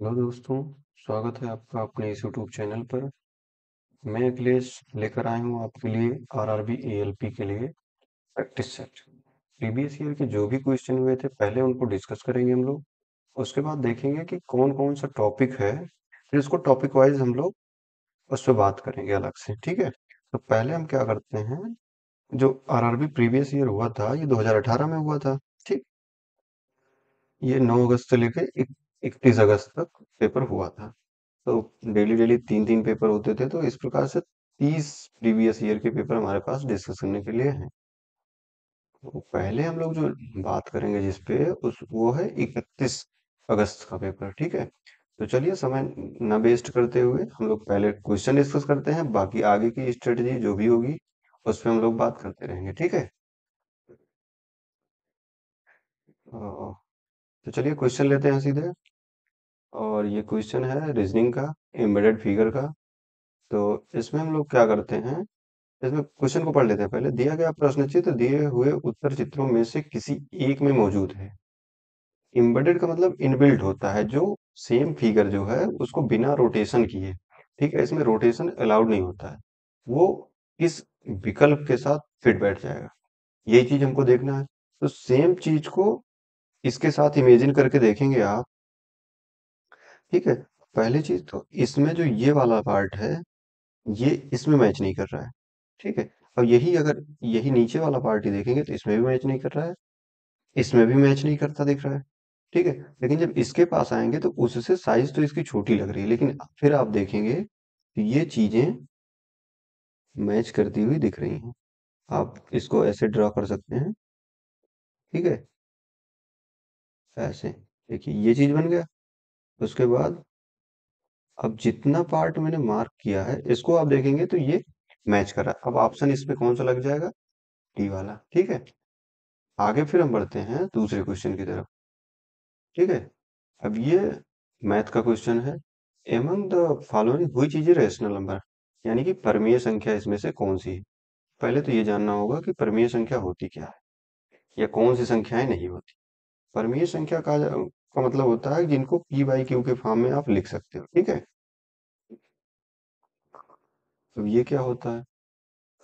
Hello दोस्तों, स्वागत है आपका अपने इस यूट्यूब चैनल पर। मैं अखिलेश लेकर आया हूँ आपके लिए आरआरबी एएलपी के लिए प्रैक्टिस सेट। प्रीवियस ईयर के जो भी क्वेश्चन हुए थे पहले उनको डिस्कस करेंगे हम लोग। उसके बाद देखेंगे कि कौन कौन सा टॉपिक है, फिर उसको टॉपिक वाइज हम लोग उस पर बात करेंगे अलग से। ठीक है, तो पहले हम क्या करते हैं, जो आरआरबी प्रीवियस ईयर हुआ था ये 2018 में हुआ था। ठीक, ये 9 अगस्त से लेके 31 अगस्त तक पेपर हुआ था। तो डेली डेली 3-3 पेपर होते थे, तो इस प्रकार से 30 प्रीवियस ईयर के पेपर हमारे पास डिस्कस करने के लिए हैं। तो पहले हम लोग जो बात करेंगे जिस पे उस वो है 31 अगस्त का पेपर। ठीक है, तो चलिए समय न वेस्ट करते हुए हम लोग पहले क्वेश्चन डिस्कस करते हैं, बाकी आगे की स्ट्रेटजी जो भी होगी उस पर हम लोग बात करते रहेंगे। ठीक है, तो चलिए क्वेश्चन लेते हैं सीधे। और ये क्वेश्चन है रीजनिंग का, एम्बेडेड फिगर का। तो इसमें हम लोग क्या करते हैं, इसमें क्वेश्चन को पढ़ लेते हैं पहले। दिया गया प्रश्न चित्र दिए हुए उत्तर चित्रों में से किसी एक में मौजूद है। एम्बेडेड का मतलब इनबिल्ट होता है, जो सेम फिगर जो है उसको बिना रोटेशन किए, ठीक है, इसमें रोटेशन अलाउड नहीं होता है, वो इस विकल्प के साथ फिट बैठ जाएगा। यही चीज हमको देखना है। तो सेम चीज को इसके साथ इमेजिन करके देखेंगे आप। ठीक है, पहली चीज तो इसमें जो ये वाला पार्ट है ये इसमें मैच नहीं कर रहा है। ठीक है, अब यही अगर यही नीचे वाला पार्टी देखेंगे तो इसमें भी मैच नहीं कर रहा है, इसमें भी मैच नहीं करता दिख रहा है। ठीक है, लेकिन जब इसके पास आएंगे तो उससे साइज तो इसकी छोटी लग रही है, लेकिन फिर आप देखेंगे कि ये चीजें मैच करती हुई दिख रही हैं। आप इसको ऐसे ड्रा कर सकते हैं। ठीक है, ऐसे देखिए ये चीज बन गया। उसके बाद अब जितना पार्ट मैंने मार्क किया है इसको आप देखेंगे तो ये मैच कर रहा है। अब ऑप्शन इसमें कौन सा लग जाएगा, डी वाला। ठीक है, आगे फिर हम बढ़ते हैं दूसरे क्वेश्चन की तरफ। ठीक है, अब ये मैथ का क्वेश्चन है। एमंग द फॉलोइंग हुई चीज रेशनल नंबर, यानी कि परमीय संख्या इसमें से कौन सी है। पहले तो ये जानना होगा कि परमीय संख्या होती क्या है या कौन सी संख्याएं नहीं होती। परमीय संख्या का मतलब होता है जिनको पी बाई क्यू के फॉर्म में आप लिख सकते हो। ठीक है, तो ये क्या होता है,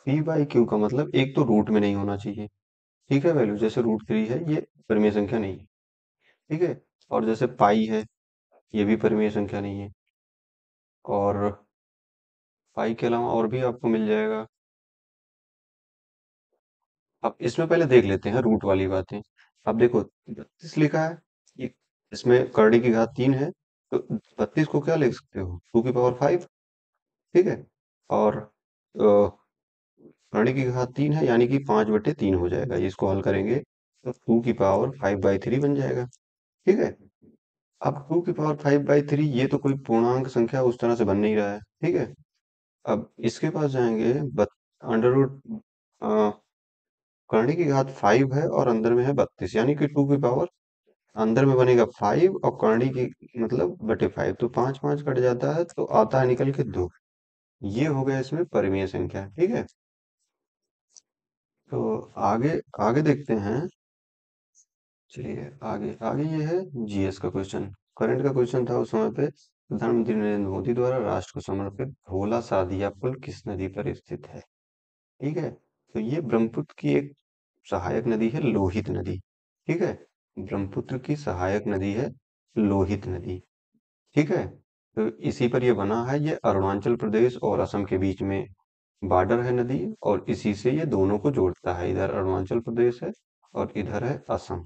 पी बाई क्यू का मतलब एक तो रूट में नहीं होना चाहिए। ठीक है, वैल्यू जैसे रूट 3 है ये परमीय संख्या नहीं है। ठीक है, और जैसे पाई है ये भी परमीय संख्या नहीं है। और पाई के अलावा और भी आपको मिल जाएगा। अब इसमें पहले देख लेते हैं रूट वाली बातें। अब देखो 32 लिखा है, ये इसमें करड़ी की घात 3 है, तो 32 को क्या लिख सकते हो, 2 की पावर 5। ठीक है, और करड़ी की घात 3 है यानी कि 5/3 हो जाएगा। इसको हल करेंगे तो 2 की पावर 5/3 बन जाएगा। ठीक है, अब 2 की पावर 5/3 ये तो कोई पूर्णांक संख्या उस तरह से बन नहीं रहा है। ठीक है, अब इसके पास जाएंगे, अंडर रूट करने की घात 5 है और अंदर में है 32, यानी कि 2 की पावर अंदर में बनेगा 5 और करनी की मतलब बटे 5, तो 5 5 कट जाता है तो आता है निकल के 2। ये हो गया इसमें परिमेय संख्या। ठीक है, तो आगे आगे देखते हैं। चलिए आगे आगे ये है जीएस का क्वेश्चन। करंट का क्वेश्चन था उस समय पे, प्रधानमंत्री नरेंद्र मोदी द्वारा राष्ट्र को समर्पित धौला सादिया पुल किस नदी पर स्थित है। ठीक है, तो ये ब्रह्मपुत्र की एक सहायक नदी है, लोहित नदी। ठीक है, ब्रह्मपुत्र की सहायक नदी है लोहित नदी। ठीक है, तो इसी पर ये बना है। ये अरुणाचल प्रदेश और असम के बीच में बॉर्डर है नदी, और इसी से ये दोनों को जोड़ता है। इधर अरुणाचल प्रदेश है और इधर है असम।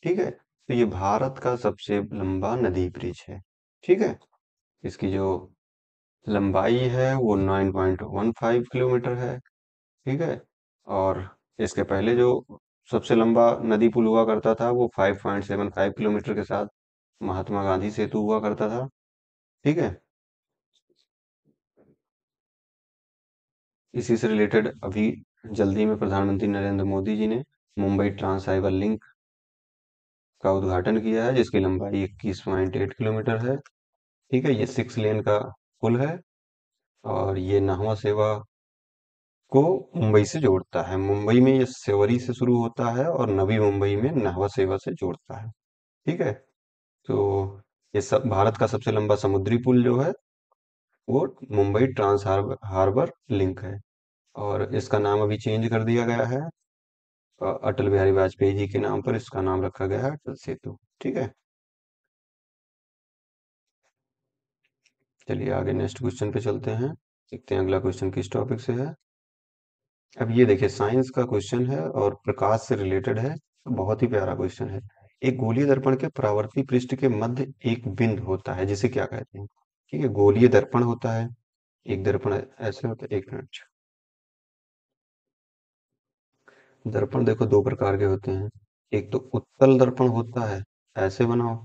ठीक है, तो ये भारत का सबसे लंबा नदी ब्रिज है। ठीक है, इसकी जो लंबाई है वो 9.15 किलोमीटर है। ठीक है, और इसके पहले जो सबसे लंबा नदी पुल हुआ करता था वो 5.75 किलोमीटर के साथ महात्मा गांधी सेतु हुआ करता था। ठीक है, इसी से रिलेटेड अभी जल्दी में प्रधानमंत्री नरेंद्र मोदी जी ने मुंबई ट्रांस हाइबर लिंक का उद्घाटन किया है, जिसकी लंबाई 21.8 किलोमीटर है। ठीक है, ये 6 लेन का पुल है और ये नाहवा सेवा को मुंबई से जोड़ता है। मुंबई में ये सेवरी से शुरू होता है और नवी मुंबई में नाहवा सेवा से जोड़ता है। ठीक है, तो ये सब भारत का सबसे लंबा समुद्री पुल जो है वो मुंबई ट्रांस हार्बर लिंक है। और इसका नाम अभी चेंज कर दिया गया है। अटल बिहारी वाजपेयी जी के नाम पर इसका नाम रखा गया है अटल सेतु। ठीक है। चलिए आगे नेक्स्ट क्वेश्चन पे चलते हैं। देखते हैं अगला क्वेश्चन किस टॉपिक से है। अब ये देखिए साइंस का क्वेश्चन है और प्रकाश से रिलेटेड है। बहुत ही प्यारा क्वेश्चन है। एक गोलीय दर्पण के परावर्ती पृष्ठ के मध्य एक बिंदु होता है जिसे क्या कहते हैं। ठीक है, गोलीय दर्पण होता है। एक दर्पण ऐसे होता है, एक मिनट। दर्पण देखो दो प्रकार के होते हैं। एक तो उत्तल दर्पण होता है, ऐसे बनाओ,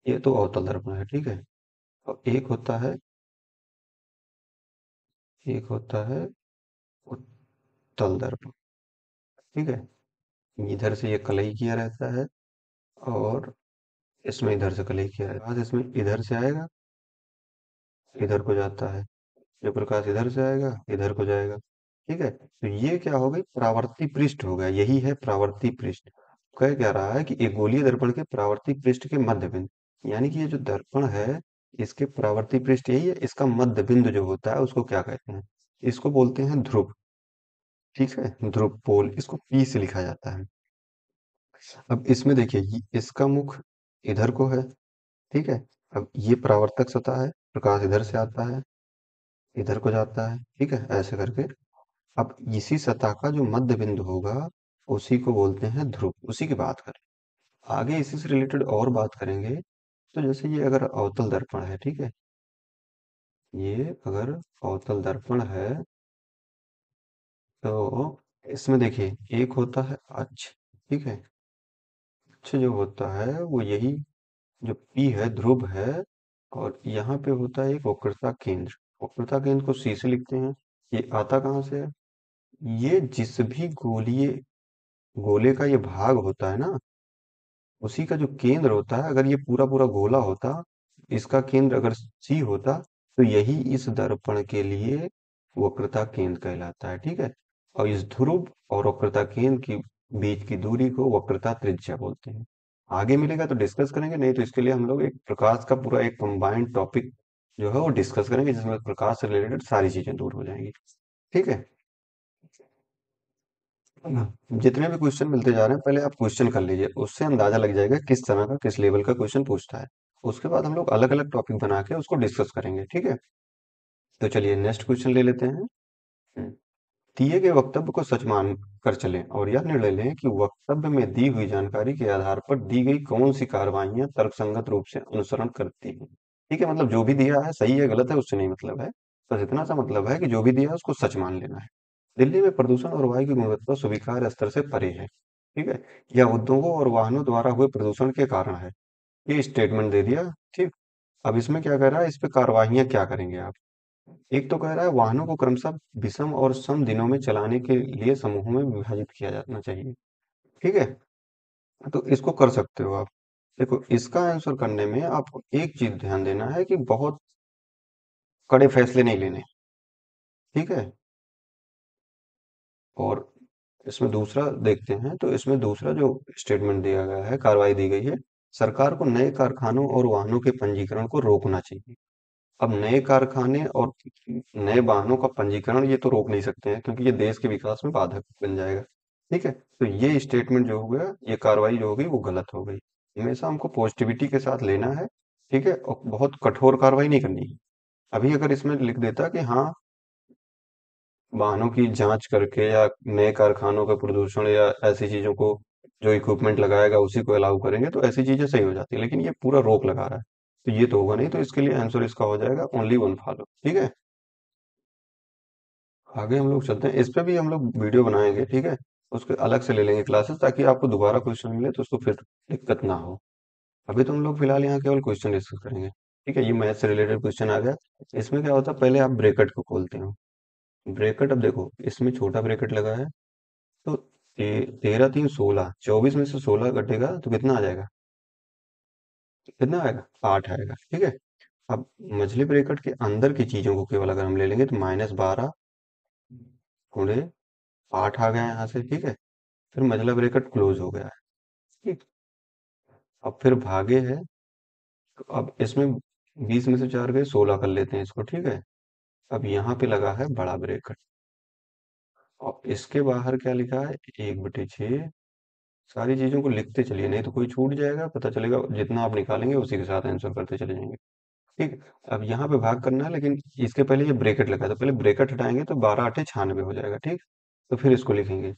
ये तो अवतल दर्पण है। ठीक है। और एक होता है उत्तल दर्पण। ठीक है। इधर से ये कलई किया रहता है और इसमें इधर से कलई किया रहता है। आज इसमें इधर से आएगा, इधर को जाता है। जो प्रकाश इधर से आएगा, इधर को जाएगा। ठीक है, तो ये क्या हो गई, परावर्ती पृष्ठ हो गया। यही है परावर्ती पृष्ठ। कह क्या रहा है कि एक गोलीय दर्पण के परावर्ती पृष्ठ के मध्य बिंदु, यानी कि ये जो दर्पण है इसके परावर्ती पृष्ठ यही है। इसका मध्य बिंदु जो होता है उसको क्या कहते हैं, इसको बोलते हैं ध्रुव। ठीक है, ध्रुव पोल, इसको पी से लिखा जाता है। अब इसमें देखिए इसका मुख इधर को है। ठीक है। अब ये परावर्तक सतह है, प्रकाश इधर से आता है, इधर को जाता है। ठीक है, ऐसे करके। अब इसी सतह का जो मध्य बिंदु होगा उसी को बोलते हैं ध्रुव। उसी की बात करें, आगे इसी से रिलेटेड और बात करेंगे। तो जैसे ये अगर अवतल दर्पण है, ठीक है, ये अगर अवतल दर्पण है तो इसमें देखिए एक होता है अक्ष। ठीक है, अक्ष जो होता है वो यही जो पी है, ध्रुव है। और यहाँ पे होता है एक वक्रता केंद्र। वक्रता केंद्र को सी से लिखते हैं। ये आता कहाँ से है, ये जिस भी गोले का ये भाग होता है ना, उसी का जो केंद्र होता है, अगर ये पूरा पूरा गोला होता, इसका केंद्र अगर सी होता, तो यही इस दर्पण के लिए वक्रता केंद्र कहलाता है। ठीक है। और इस ध्रुव और वक्रता केंद्र की बीच की दूरी को वक्रता त्रिज्या बोलते हैं। आगे मिलेगा तो डिस्कस करेंगे, नहीं तो इसके लिए हम लोग एक प्रकाश का पूरा एक कंबाइंड टॉपिक जो है वो डिस्कस करेंगे, जिसमें प्रकाश से रिलेटेड सारी चीजें दूर हो जाएंगी। ठीक है। जितने भी क्वेश्चन मिलते जा रहे हैं पहले आप क्वेश्चन कर लीजिए, उससे अंदाजा लग जाएगा किस तरह का, किस लेवल का क्वेश्चन पूछता है। उसके बाद हम लोग अलग अलग टॉपिक बना के उसको डिस्कस करेंगे। ठीक है। तो चलिए नेक्स्ट क्वेश्चन ले लेते हैं। हम्म, दिए गए वक्तव्य को सच मान कर चलें और यह निर्णय लें कि वक्तव्य में दी हुई जानकारी के आधार पर दी गई कौन सी कार्रवाइयां तर्कसंगत रूप से अनुसरण करती हैं। ठीक है, मतलब जो भी दिया है सही है गलत है उससे नहीं मतलब है। बस इतना सा मतलब है कि जो भी दिया है उसको सच मान लेना है। दिल्ली में प्रदूषण और वायु की गुणवत्ता स्वीकार्य स्तर से परे है। ठीक है, यह उद्योगों और वाहनों द्वारा हुए प्रदूषण के कारण है। ये स्टेटमेंट दे दिया। ठीक। अब इसमें क्या कह रहा है, इस पे कार्रवाइयां क्या करेंगे आप। एक तो कह रहा है वाहनों को क्रमशः विषम और सम दिनों में चलाने के लिए समूहों में विभाजित किया जाना चाहिए। ठीक है, तो इसको कर सकते हो आप। देखो इसका आंसर करने में आपको एक चीज ध्यान देना है कि बहुत कड़े फैसले नहीं लेने। ठीक है। और इसमें दूसरा देखते हैं, तो इसमें दूसरा जो स्टेटमेंट दिया गया है, कार्रवाई दी गई है, सरकार को नए कारखानों और वाहनों के पंजीकरण को रोकना चाहिए। अब नए कारखाने और नए वाहनों का पंजीकरण ये तो रोक नहीं सकते हैं, क्योंकि ये देश के विकास में बाधक बन जाएगा। ठीक है, तो ये स्टेटमेंट जो हो गया, ये कार्रवाई जो हो गई वो गलत हो गई। हमेशा हमको पॉजिटिविटी के साथ लेना है। ठीक है, और बहुत कठोर कार्रवाई नहीं करनी है। अभी अगर इसमें लिख देता कि हाँ, वाहनों की जांच करके या नए कारखानों का प्रदूषण या ऐसी चीजों को, जो इक्विपमेंट लगाएगा उसी को अलाउ करेंगे, तो ऐसी चीजें सही हो जाती है। लेकिन ये पूरा रोक लगा रहा है, तो ये तो होगा नहीं। तो इसके लिए आंसर इसका हो जाएगा ओनली वन फॉलो। ठीक है। आगे हम लोग चलते हैं, इस पे भी हम लोग वीडियो बनाएंगे। ठीक है, उसके अलग से ले लेंगे क्लासेस, ताकि आपको दोबारा क्वेश्चन मिले तो उसको फिर दिक्कत ना हो। अभी तो हम लोग फिलहाल यहाँ केवल क्वेश्चन डिस्कस करेंगे। ठीक है, ये मैथ से रिलेटेड क्वेश्चन आ गया। इसमें क्या होता है, पहले आप ब्रैकेट को खोलते हो। ब्रैकेट, अब देखो इसमें छोटा ब्रैकेट लगा है, तो 13 3 16, 24 में से 16 कटेगा तो कितना आ जाएगा, कितना आएगा, 8 आएगा। ठीक है। अब मछली ब्रैकेट के अंदर की चीजों को केवल अगर हम ले लेंगे, तो -12 गुणे 8 आ गया यहाँ से। ठीक है, फिर मछला ब्रैकेट क्लोज हो गया है। ठीक। अब फिर भागे है तो अब इसमें 20 में से 4 गए, 16 कर लेते हैं इसको, ठीक है। अब यहाँ पे लगा है बड़ा ब्रैकेट, और इसके बाहर क्या लिखा है, 1/6। सारी चीजों को लिखते चलिए, नहीं तो कोई छूट जाएगा, पता चलेगा जितना आप निकालेंगे उसी के साथ आंसर करते चले जाएंगे। ठीक। अब यहाँ पे भाग करना है, लेकिन इसके पहले ये ब्रैकेट लगा है, तो पहले ब्रैकेट हटाएंगे तो 12×8 = 96 हो जाएगा, ठीक। तो फिर इसको लिखेंगे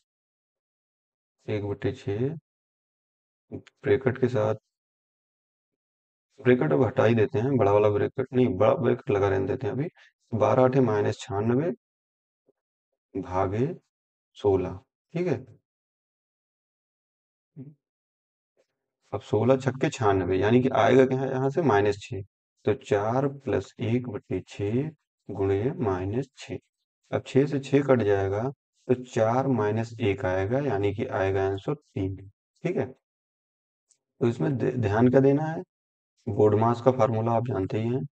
1/6, ब्रैकेट के साथ। ब्रैकेट अब हटा ही देते हैं, बड़ा वाला ब्रैकेट नहीं, बड़ा ब्रैकेट लगा रहने देते हैं अभी। 12×8 - 96 भागे 16, ठीक है। अब 16×6 = 96, यानी कि आएगा क्या है यहाँ से, -6। तो 4+1/6 गुणे -6। अब 6 से 6 कट जाएगा, तो 4 - 1 आएगा, यानी कि आएगा आंसर 3, ठीक है। तो इसमें ध्यान क्या देना है, बोर्ड मास का फार्मूला आप जानते ही हैं,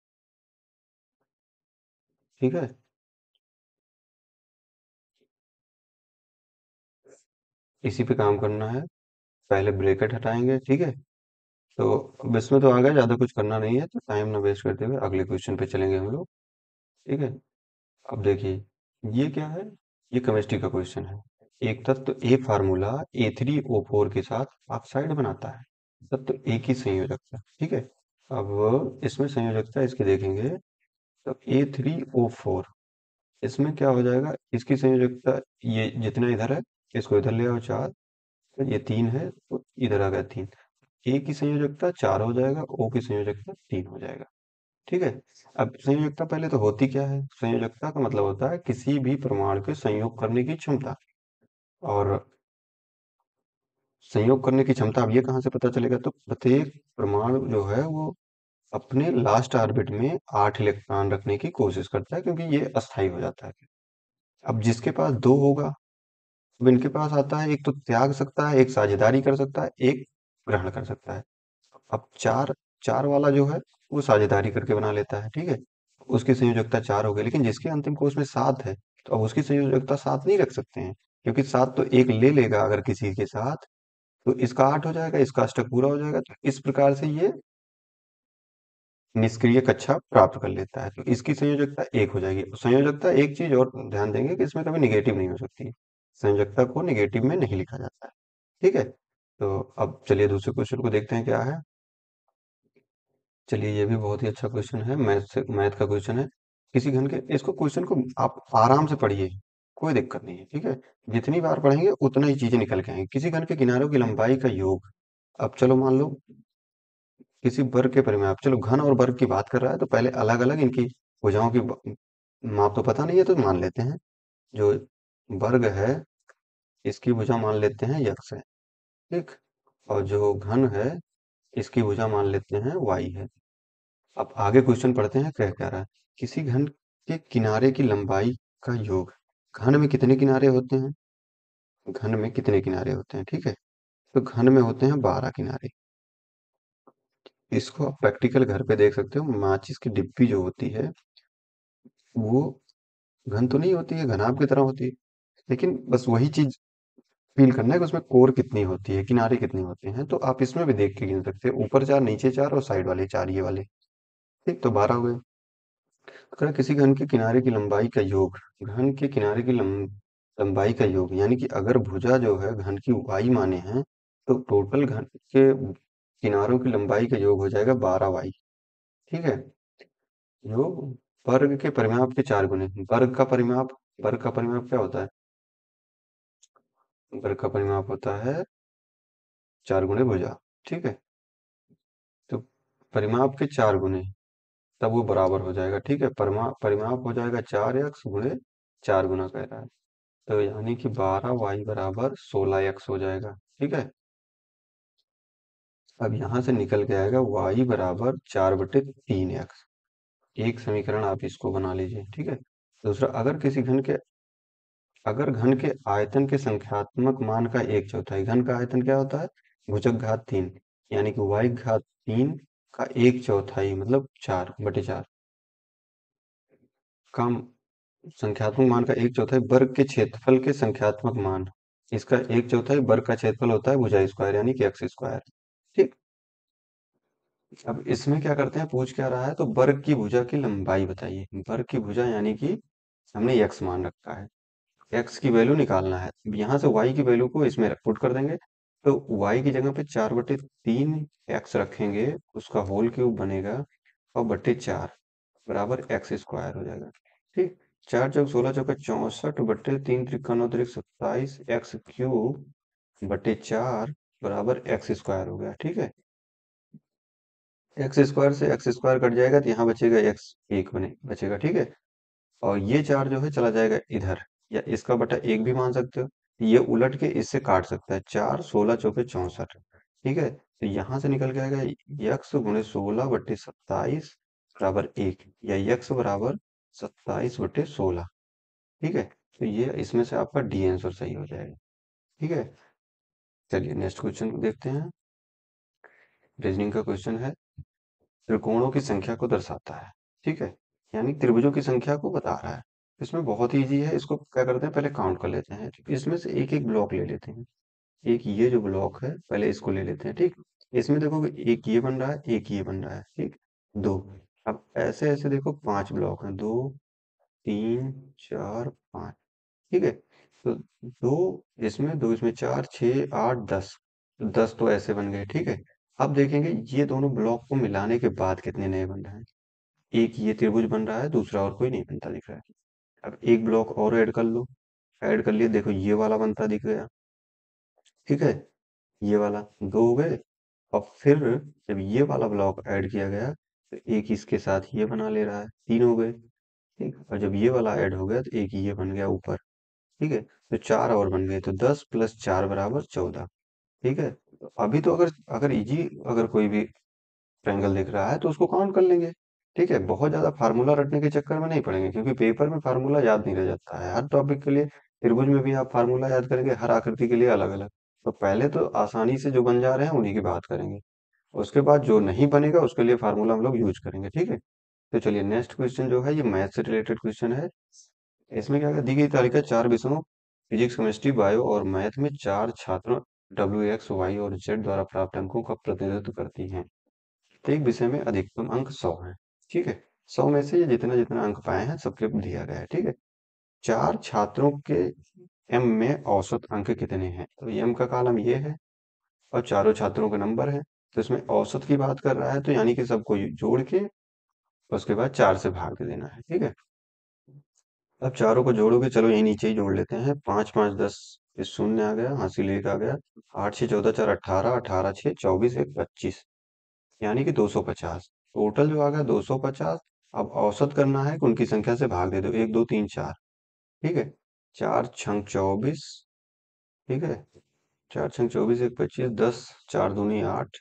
ठीक है। इसी पे काम करना है। पहले ब्रैकेट हटाएंगे, ठीक है। तो अब इसमें तो आ गया, ज्यादा कुछ करना नहीं है, तो टाइम ना वेस्ट करते हुए अगले क्वेश्चन पे चलेंगे हम लोग, ठीक है। अब देखिए, ये क्या है, ये केमिस्ट्री का क्वेश्चन है। एक तत्व ए फार्मूला A3O4 के साथ ऑक्साइड बनाता है, तत्व ए की संयोजकता, ठीक है। अब इसमें संयोजकता इसकी देखेंगे, तो A3O4, इसमें क्या हो जाएगा, इसकी संयोजकता, ये जितना इधर है इसको इधर ले आओ 4, तो ये 3 है तो इधर आ गया 3। ए की संयोजकता 4 हो जाएगा, ओ की संयोजकता 3 हो जाएगा, ठीक है। अब संयोजकता पहले तो होती क्या है, संयोजकता का मतलब होता है किसी भी परमाणु के संयोग करने की क्षमता। और संयोग करने की क्षमता, अब ये कहाँ से पता चलेगा, तो प्रत्येक परमाणु जो है वो अपने लास्ट ऑर्बिट में 8 इलेक्ट्रॉन रखने की कोशिश करता है, क्योंकि ये अस्थायी हो जाता है। अब जिसके पास दो होगा, अब इनके पास आता है, एक तो त्याग सकता है, एक साझेदारी कर सकता है, एक ग्रहण कर सकता है। अब चार, चार वाला जो है वो साझेदारी करके बना लेता है, ठीक है। उसकी संयोजकता 4 हो गई, लेकिन जिसके अंतिम कोष में 7 है, तो अब उसकी संयोजकता 7 नहीं रख सकते हैं, क्योंकि 7 तो एक ले लेगा अगर किसी के साथ, तो इसका 8 हो जाएगा, इसका अष्टक पूरा हो जाएगा, तो इस प्रकार से ये निष्क्रिय कक्षा प्राप्त कर लेता है, तो इसकी संयोजकता 1 हो जाएगी। संयोजकता, एक चीज और ध्यान देंगे कि इसमें कभी निगेटिव नहीं हो सकती, संयोजकता को निगेटिव में नहीं लिखा जाता है, ठीक है। तो अब चलिए दूसरे क्वेश्चन को देखते हैं क्या है। चलिए, ये भी बहुत ही अच्छा क्वेश्चन है, मैथ का क्वेश्चन है। किसी घन के, इसको क्वेश्चन को आप आराम से पढ़िए, कोई दिक्कत नहीं है, ठीक है। जितनी बार पढ़ेंगे उतना ही चीजें निकल के आएंगी। किसी घन के किनारों की लंबाई का योग। अब चलो मान लो किसी वर्ग के परिमाप, चलो घन और वर्ग की बात कर रहा है तो पहले अलग अलग इनकी भुजाओं की माप तो पता नहीं है, तो मान लेते हैं जो वर्ग है इसकी भुजा मान लेते हैं यक्स है, ठीक। और जो घन है इसकी भुजा मान लेते हैं वाई है। अब आगे क्वेश्चन पढ़ते हैं, कह क्या रहा है, किसी घन के किनारे की लंबाई का योग। घन में कितने किनारे होते हैं, घन में कितने किनारे होते हैं, ठीक है। तो घन में होते हैं 12 किनारे। इसको आप प्रैक्टिकल घर पे देख सकते हो, माचिस की डिब्बी जो होती है वो घन तो नहीं होती है, घनाभ की तरह होती है, लेकिन बस वही चीज फील करना है कि उसमें कोर कितनी होती है, किनारे कितने होते हैं। तो आप इसमें भी देख के गिन सकते हो, ऊपर 4, नीचे 4 और साइड वाले 4, ये वाले, ठीक। तो 12 हो गए। अगर किसी घन के किनारे की लंबाई का योग, घन के किनारे की लंबाई का योग, यानी कि अगर भुजा जो है घन की वाई माने हैं, तो टोटल घन के किनारों की लंबाई का योग हो जाएगा 12y, ठीक है। योग वर्ग के परिमाप के 4 गुने। वर्ग का परिमाप क्या होता है, वर्ग का परिमाप होता है 4 गुने भुजा, ठीक है। तो परिमाप के 4 गुने, तब वो बराबर हो जाएगा, ठीक है। परिमाप हो जाएगा 4x गुणे 4 गुना कह रहा है, तो यानी कि 12y बराबर 16x हो जाएगा, ठीक है। अब यहां से निकल के आएगा y बराबर 4/3x। एक समीकरण आप इसको बना लीजिए, ठीक है। दूसरा, अगर घन के आयतन के संख्यात्मक मान का 1/4, घन का आयतन क्या होता है, भुजक घात 3, यानी कि y घात 3 का 1/4 मतलब 4/4 का संख्यात्मक मान का 1/4 वर्ग के क्षेत्रफल के संख्यात्मक मान, इसका 1/4 वर्ग का क्षेत्रफल होता है भुजा स्क्वायर, यानी कि एक्स स्क्वायर, ठीक। अब इसमें क्या करते हैं, पूछ क्या रहा है, तो वर्ग की भुजा की लंबाई बताइए। वर्ग की भुजा यानी कि हमने x मान रखा है, x की वैल्यू निकालना है। अब यहाँ से y की वैल्यू को इसमें पुट कर देंगे, तो y की जगह पे 4/3 x रखेंगे, उसका होल क्यूब बनेगा, और बट्टे 4 बराबर एक्स स्क्वायर हो जाएगा। ठीक, 4 × 16 = 64 बट्टे 3 × 3 = 9 = 27 एक्स क्यूब बट्टे 4 बराबर एक्स स्क्वायर हो गया। ठीक है, एक्स स्क्वायर से एक्स स्क्वायर कट जाएगा, तो यहाँ बचेगा एक्स एक बने बचेगा। ठीक है, और ये 4 जो है चला जाएगा इधर, या इसका बटा एक भी मान सकते हो। ये उलट के इससे काट सकता है, 4 16 × 4 = 64। ठीक है, तो यहाँ से निकल के आएगा x × 16 बट्टे 27 बराबर एक, या x बराबर 27/16। ठीक है, तो ये इसमें से आपका डी आंसर सही हो जाएगा। ठीक है, चलिए नेक्स्ट क्वेश्चन देखते हैं। रीजनिंग का क्वेश्चन है, त्रिकोणों की संख्या को दर्शाता है। ठीक है, यानी त्रिभुजों की संख्या को बता रहा है। इसमें बहुत इजी है, इसको क्या करते हैं, पहले काउंट कर लेते हैं। ठीक, इसमें से एक एक ब्लॉक ले लेते हैं। एक ये जो ब्लॉक है, पहले इसको ले लेते हैं। ठीक, इसमें देखो एक ये बन रहा है, एक ये बन रहा है। ठीक, दो। अब ऐसे ऐसे देखो 5 ब्लॉक हैं, 2 3 4 5। ठीक है, तो दो इसमें 4 6 8 10, 10 तो ऐसे बन गए। ठीक है, अब देखेंगे ये दोनों ब्लॉक को मिलाने के बाद कितने नए बन रहे हैं। एक ये त्रिभुज बन रहा है, दूसरा और कोई नहीं बनता दिख रहा है। अब एक ब्लॉक और ऐड कर लो, ऐड कर लिए, देखो ये वाला बनता दिख गया। ठीक है, ये वाला दो हो गए। और फिर जब ये वाला ब्लॉक ऐड किया गया, तो एक इसके साथ ये बना ले रहा है, 3 हो गए। ठीक, और जब ये वाला ऐड हो गया, तो एक ये बन गया ऊपर। ठीक है, तो 4 और बन गए, तो 10 + 4 = 14। ठीक है, तो अभी तो अगर अगर इजी अगर कोई भी ट्रायंगल दिख रहा है तो उसको काउंट कर लेंगे। ठीक है, बहुत ज्यादा फार्मूला रटने के चक्कर में नहीं पड़ेंगे, क्योंकि पेपर में फार्मूला याद नहीं रह जाता है हर टॉपिक के लिए। त्रिभुज में भी आप फार्मूला याद करेंगे, हर आकृति के लिए अलग अलग। तो पहले तो आसानी से जो बन जा रहे हैं उन्हीं की बात करेंगे, उसके बाद जो नहीं बनेगा उसके लिए फार्मूला हम लोग यूज करेंगे। ठीक है, तो चलिए नेक्स्ट क्वेश्चन जो है, ये मैथ से रिलेटेड क्वेश्चन है। इसमें क्या है, दी गई तालिका 4 विषयों फिजिक्स, केमिस्ट्री, बायो और मैथ में 4 छात्रों WX, Y और Z द्वारा प्राप्त अंकों का प्रतिनिधित्व करती हैं। प्रत्येक विषय में अधिकतम अंक 100 है। ठीक है, 100 में से ये जितना जितना अंक पाए हैं सबके दिया गया है। ठीक है, 4 छात्रों के एम में औसत अंक कितने हैं, तो एम का कॉलम ये है, और चारों छात्रों के नंबर है। तो इसमें औसत की बात कर रहा है, तो यानी कि सबको जोड़ के उसके बाद 4 से भाग दे देना है। ठीक है, अब चारों को जोड़ोगे, चलो यही नीचे ही जोड़ लेते हैं। 5 5 10, ये शून्य आ गया, हासिल एक आ गया। 8 6 14 4 18, 18 6 24 1 25, यानी कि 250। टोटल जो आ गया 250। अब औसत करना है कि उनकी संख्या से भाग दे दो, 1 2 3 4। ठीक है, 4 × 24। ठीक है, 4 × 24 1 25, 10 4 दूनी 8,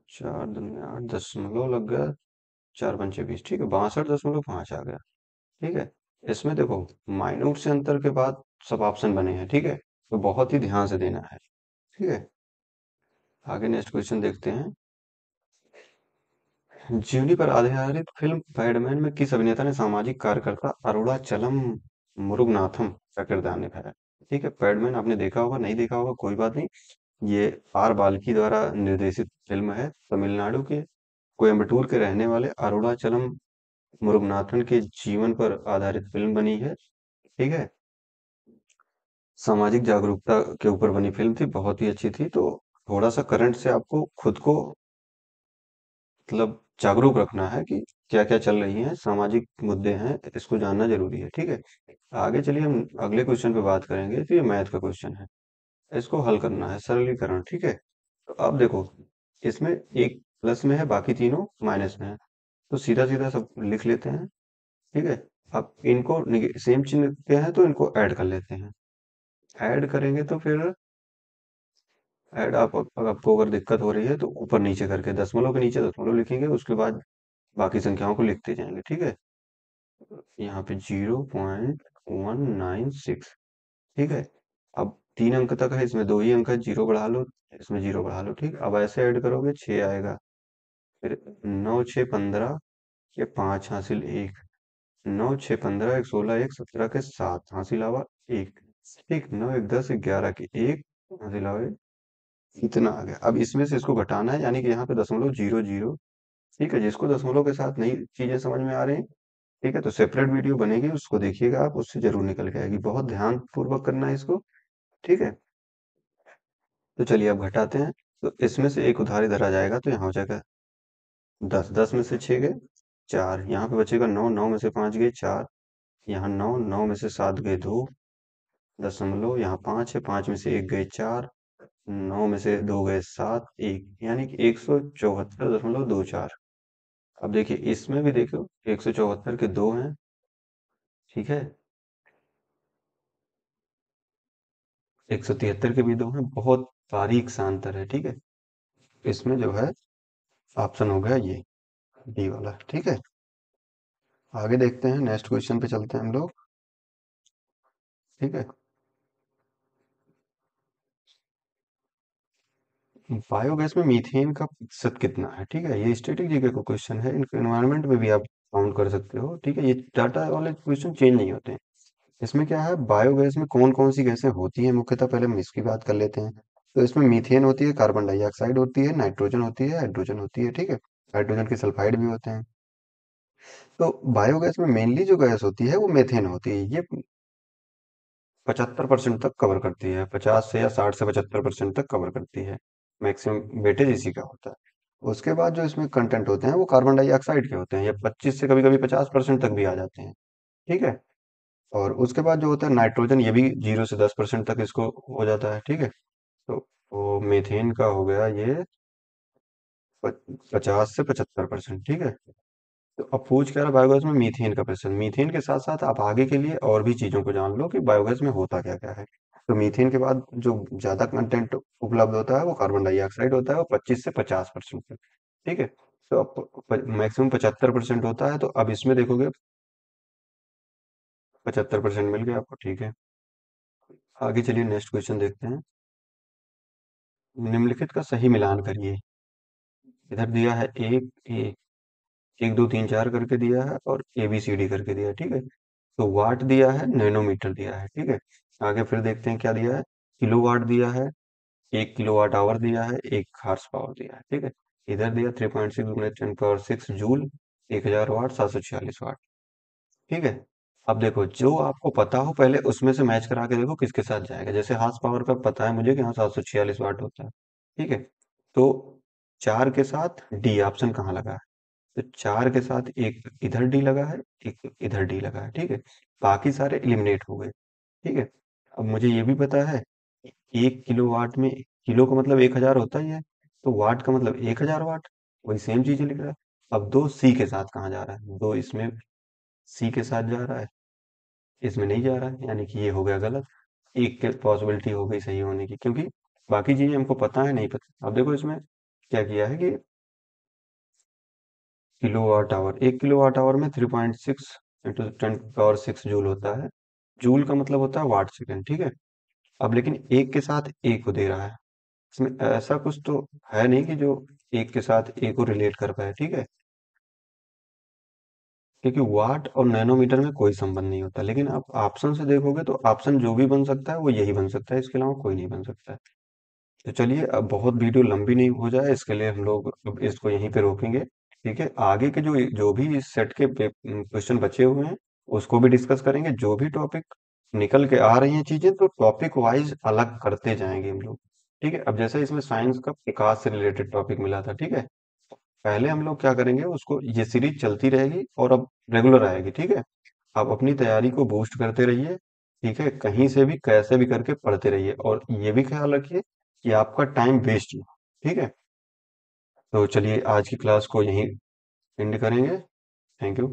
4 दूनी 8, दशमलव लग गया, 4 पंचे 20। ठीक है, 62.5 आ गया। ठीक है, इसमें देखो माइन्यूट से अंतर के बाद सब ऑप्शन बने हैं। ठीक है, तो बहुत ही ध्यान से देना है। ठीक है, आगे नेक्स्ट क्वेश्चन देखते हैं। जीवनी पर आधारित फिल्म पैडमैन में किस अभिनेता ने सामाजिक कार्यकर्ता अरुणाचलम मुरुगनाथम का किरदार निभाया। ठीक है, पैडमैन आपने देखा होगा, नहीं देखा होगा कोई बात नहीं। ये आर बाल्की द्वारा निर्देशित फिल्म है। तमिलनाडु के कोयम्बटूर के रहने वाले अरुणाचलम मुरुगनाथन के जीवन पर आधारित फिल्म बनी है। ठीक है, सामाजिक जागरूकता के ऊपर बनी फिल्म थी, बहुत ही अच्छी थी। तो थोड़ा सा करंट से आपको खुद को मतलब जागरूक रखना है कि क्या क्या चल रही हैं, सामाजिक मुद्दे हैं, इसको जानना जरूरी है। ठीक है, आगे चलिए हम अगले क्वेश्चन पे बात करेंगे। तो ये मैथ का क्वेश्चन है, इसको हल करना है, सरलीकरण। ठीक है, तो अब देखो इसमें एक प्लस में है, बाकी तीनों माइनस में है, तो सीधा सीधा सब लिख लेते हैं। ठीक है, अब इनको सेम चिन्ह के हैं तो इनको ऐड कर लेते हैं। ऐड करेंगे तो फिर ऐड आप आपको अगर दिक्कत हो रही है तो ऊपर नीचे करके दशमलव के नीचे दशमलव लिखेंगे, उसके बाद बाकी संख्याओं को लिखते जाएंगे। ठीक है, यहाँ पे 0.196। ठीक है, अब 3 अंक तक है, इसमें 2 ही अंक है, जीरो बढ़ा लो, इसमें जीरो बढ़ा लो। ठीक, अब ऐसे ऐड करोगे 6 आएगा, फिर 9 6 15, ये 5 हासिल एक, 9 6 15 1 16 1 17 के 7 हासिल आवा एक। ठीक, 9 1 10 11 के एक हासिल आवा एक। इतना आ गया। अब इसमें से इसको घटाना है, यानी कि यहाँ पे 0.00। ठीक है, जिसको दशमलव के साथ नई चीजें समझ में आ रही हैं, ठीक है, तो सेपरेट वीडियो बनेगी, उसको देखिएगा आप, उससे जरूर निकल के आएगी। बहुत ध्यान पूर्वक करना है इसको। ठीक है, तो चलिए अब घटाते हैं। तो इसमें से एक उधार इधर आ जाएगा, तो यहाँ हो जाएगा 10। 10 में से 6 गए 4, यहाँ पे बचेगा 9। 9 में से 5 गए 4, यहाँ 9। 9 में से 7 गए 2 दशमलव, यहाँ 5 है, 5 में से 1 गए 4, 9 में से 2 गए 7, 1, यानी कि 174.24। अब देखिए इसमें भी देखो, 174 के दो हैं। ठीक है, 173 के भी दो हैं। बहुत बारीक सा अंतर है। ठीक है, इसमें जो है ऑप्शन हो गया ये डी वाला। ठीक है, आगे देखते हैं, नेक्स्ट क्वेश्चन पे चलते हैं हम लोग। ठीक है, बायोगैस में मीथेन का प्रतिशत कितना है? ठीक है, ये स्टैटिक जीके का क्वेश्चन है, इनको एनवायरनमेंट में भी आप काउंट कर सकते हो। ठीक है, ये डाटा वाले क्वेश्चन चेंज नहीं होते हैं। इसमें क्या है, बायोगैस में कौन कौन सी गैसें होती हैं मुख्यतः, पहले हम इसकी बात कर लेते हैं। तो इसमें मीथेन होती है, कार्बन डाइऑक्साइड होती है, नाइट्रोजन होती है, हाइड्रोजन होती है। ठीक है, हाइड्रोजन के सल्फाइड भी होते हैं। तो बायोगैस में मेनली जो गैस होती है वो मेथेन होती है। ये 75% तक कवर करती है, 50 से या 60 से 75% तक कवर करती है। मैक्सिमम वेटेज इसी का होता है। उसके बाद जो इसमें कंटेंट होते हैं वो कार्बन डाइऑक्साइड के होते हैं, ये 25 से कभी कभी 50% तक भी आ जाते हैं। ठीक है, और उसके बाद जो होता है नाइट्रोजन, ये भी 0 से 10% तक इसको हो जाता है। ठीक है, तो वो मीथेन का हो गया ये 50 से 75%। ठीक है, तो अब पूछ क्या रहा, बायोगैस में मीथेन का प्रश्न। मीथेन के साथ साथ आप आगे के लिए और भी चीजों को जान लो कि बायोगैस में होता क्या क्या है। तो मीथेन के बाद जो ज्यादा कंटेंट उपलब्ध होता है वो कार्बन डाइऑक्साइड होता है, वो 25 से 50% तक। ठीक है, तो अब मैक्सिमम 75% होता है, तो अब इसमें देखोगे 75% मिल गया आपको। ठीक है, आगे चलिए नेक्स्ट क्वेश्चन देखते हैं। निम्नलिखित का सही मिलान करिए। इधर दिया है एक ए, 1 2 3 4 करके दिया है, और ABCD करके दिया है। ठीक है, तो वाट दिया है, नैनोमीटर दिया है। ठीक है, आगे फिर देखते हैं क्या दिया है। किलोवाट दिया है, 1 किलोवाट आवर दिया है, 1 हॉर्स पावर दिया है। ठीक है, इधर दिया 3.6 × 10⁶ जूल, 1000 वाट, 746 वाट। ठीक है, अब देखो जो आपको पता हो पहले उसमें से मैच करा के देखो किसके साथ जाएगा। जैसे हॉर्स पावर का पता है मुझे कि हाँ 746 वाट होता है। ठीक है, तो 4 के साथ डी ऑप्शन कहाँ लगा है? तो 4 के साथ एक इधर डी लगा है, एक इधर डी लगा है। ठीक है, बाकी सारे एलिमिनेट हो गए। ठीक है, अब मुझे ये भी पता है कि 1 किलोवाट में, किलो का मतलब 1000 होता ही है, तो वाट का मतलब 1000 वाट। वही सेम चीज लिख रहा है। अब दो सी के साथ कहाँ जा रहा है? दो इसमें सी के साथ जा रहा है, इसमें नहीं जा रहा है, यानी कि ये हो गया गलत। एक पॉसिबिलिटी हो गई सही होने की, क्योंकि बाकी चीजें हमको पता है नहीं पता। अब देखो इसमें क्या किया है कि किलोवाट आवर, 1 किलोवाट आवर में 3.6 × 10⁶ जूल होता है। जूल का मतलब होता है वाट सेकेंड। ठीक है, अब लेकिन एक के साथ एक को दे रहा है, इसमें ऐसा कुछ तो है नहीं कि जो एक के साथ एक को रिलेट कर पाए। ठीक है, क्योंकि वाट और नैनोमीटर में कोई संबंध नहीं होता। लेकिन आप ऑप्शन से देखोगे तो ऑप्शन जो भी बन सकता है वो यही बन सकता है, इसके अलावा कोई नहीं बन सकता है। तो चलिए, अब बहुत वीडियो लंबी नहीं हो जाए इसके लिए हम लोग अब इसको यहीं पे रोकेंगे। ठीक है, आगे के जो जो भी इस सेट के क्वेश्चन बचे हुए हैं उसको भी डिस्कस करेंगे। जो भी टॉपिक निकल के आ रही हैं चीजें, तो टॉपिक वाइज अलग करते जाएंगे हम लोग। ठीक है, अब जैसे इसमें साइंस का प्रकाश से रिलेटेड टॉपिक मिला था। ठीक है, पहले हम लोग क्या करेंगे, उसको ये सीरीज चलती रहेगी और अब रेगुलर आएगी। ठीक है, आप अपनी तैयारी को बूस्ट करते रहिए। ठीक है, कहीं से भी कैसे भी करके पढ़ते रहिए, और ये भी ख्याल रखिए कि आपका टाइम वेस्ट ना हो। ठीक है, तो चलिए आज की क्लास को यहीं एंड करेंगे। Thank you.